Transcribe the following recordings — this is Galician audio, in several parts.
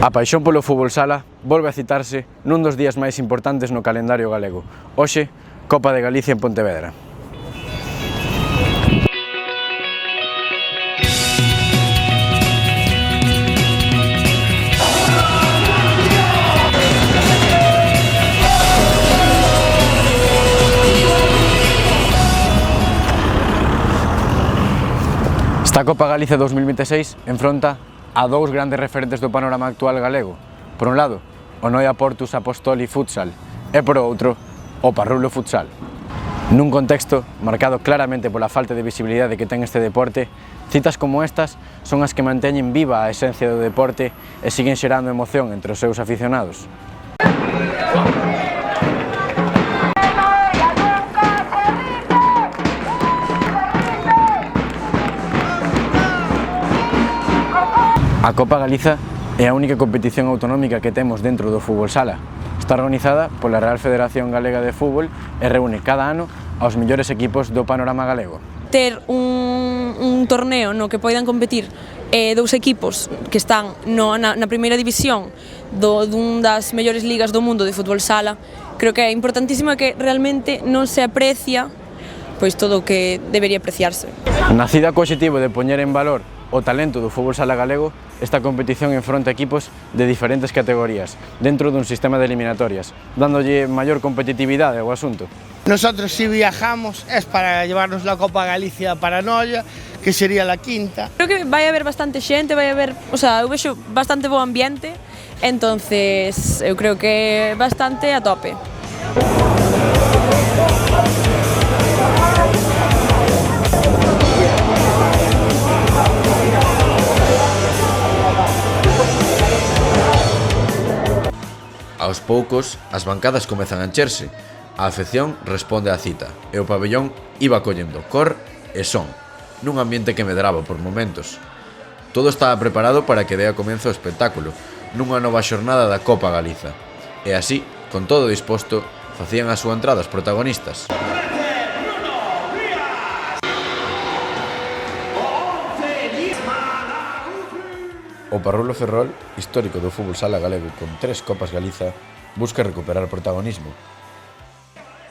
A paixón polo fútbol sala volve a citarse nun dos días máis importantes no calendario galego. Hoxe, Copa de Galicia en Pontevedra. Esta Copa Galicia 2026 enfronta a dous grandes referentes do panorama actual galego. Por un lado, o Noia Portus Apostoli Futsal e por outro, o Parrulo Futsal. Nun contexto marcado claramente pola falta de visibilidade que ten este deporte, citas como estas son as que manteñen viva a esencia do deporte e siguen xerando emoción entre os seus aficionados. A Copa Galiza é a única competición autonómica que temos dentro do fútbol sala. Está organizada pola Real Federación Galega de Fútbol e reúne cada ano aos mellores equipos do panorama galego. Ter un torneo no que poidan competir dous equipos que están na primeira división dun das mellores ligas do mundo de fútbol sala, creo que é importantísimo e que realmente non se aprecia pois todo o que debería apreciarse. Nacida co obxectivo de poñer en valor o talento do fútbol sala galego, esta competición enfronta equipos de diferentes categorías dentro dun sistema de eliminatorias, dándolle maior competitividade ao asunto. Nosotros si viajamos es para llevarnos la Copa Galicia para Noia, que sería la quinta. Creo que vai haber bastante xente, vai haber, eu vexo bastante bo ambiente, entonces eu creo que bastante a tope. Aos poucos, as bancadas comezan a encherse, a afección responde á cita e o pabellón iba collendo cor e son, nun ambiente que medraba por momentos. Todo estaba preparado para que dea comezo o espectáculo, nunha nova xornada da Copa Galiza. E así, con todo disposto, facían a súa entrada os protagonistas. O Parrulo Ferrol, histórico do fútbol sala galego con 3 Copas Galiza, busca recuperar protagonismo.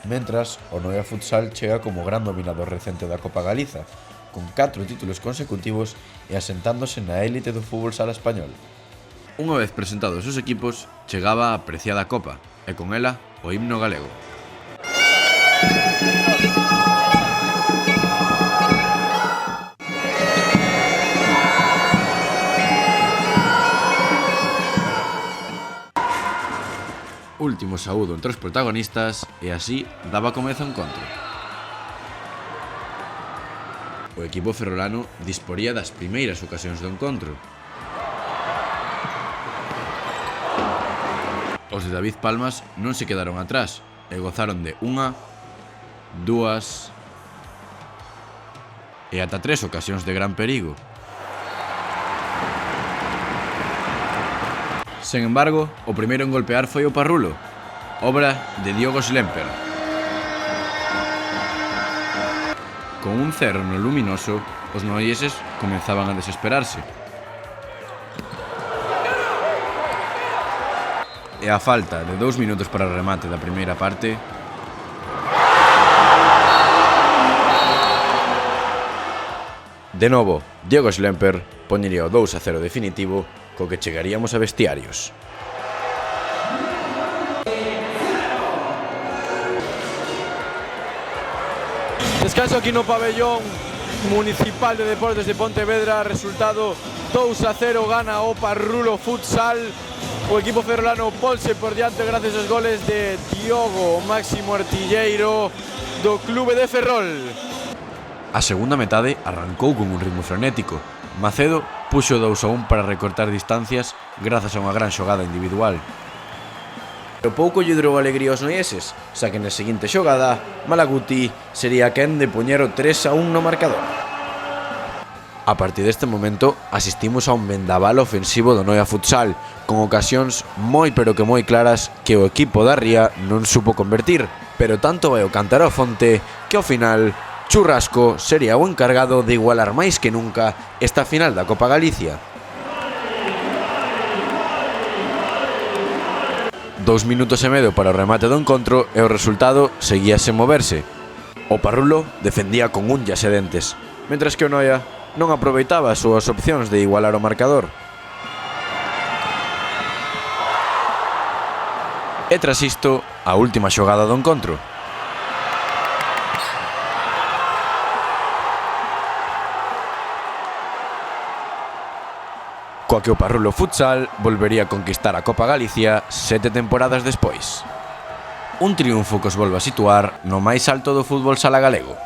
Mentras, o Noia Futsal chega como gran dominador recente da Copa Galiza, con 4 títulos consecutivos e asentándose na élite do fútbol sala español. Unha vez presentados os equipos, chegaba a apreciada Copa, e con ela o himno galego. Último saúdo entre os protagonistas e así daba comezo ao encontro. O equipo ferrolano disporía das primeiras ocasións do encontro. Os de David Palmas non se quedaron atrás e gozaron de unha, dúas e ata 3 ocasións de gran perigo. Sen embargo, o primeiro en golpear foi o Parrulo, obra de Diogo Schlemper. Con un 0 no luminoso, os noieses comenzaban a desesperarse. E a falta de 2 minutos para o remate da primeira parte, de novo, Diogo Schlemper poñería o 2-0 definitivo, co que chegaríamos a vestiarios. Descanso aquí no pabellón municipal de Deportes de Pontevedra, resultado 2-0 gana o Parrulo Futsal. O equipo ferrolano ponse por diante gracias aos goles de Diogo, o máximo artilleiro do clube de Ferrol. A segunda metade arrancou con un ritmo frenético. Macedo puxo 2-1 para recortar distancias grazas a unha gran xogada individual. Pero pouco lle durou alegría aos noieses, xa que na seguinte xogada, Malaguti sería quen de poñer o 3-1 no marcador. A partir deste momento, asistimos a un vendaval ofensivo do Noia Futsal, con ocasións moi pero que moi claras que o equipo da Ría non supo convertir, pero tanto vai o cantar ao fonte que ao final Churrasco sería o encargado de igualar máis que nunca esta final da Copa Galicia. 2 minutos e medio para o remate do encontro e o resultado seguía sen moverse. O Parrulo defendía con unllas e dentes, mentras que o Noia non aproveitaba as súas opcións de igualar o marcador. E tras isto, a última xogada do encontro. Coa que o Parrulo Futsal volvería a conquistar a Copa Galicia 7 temporadas despois. Un triunfo que os volve a situar no máis alto do fútbol sala galego.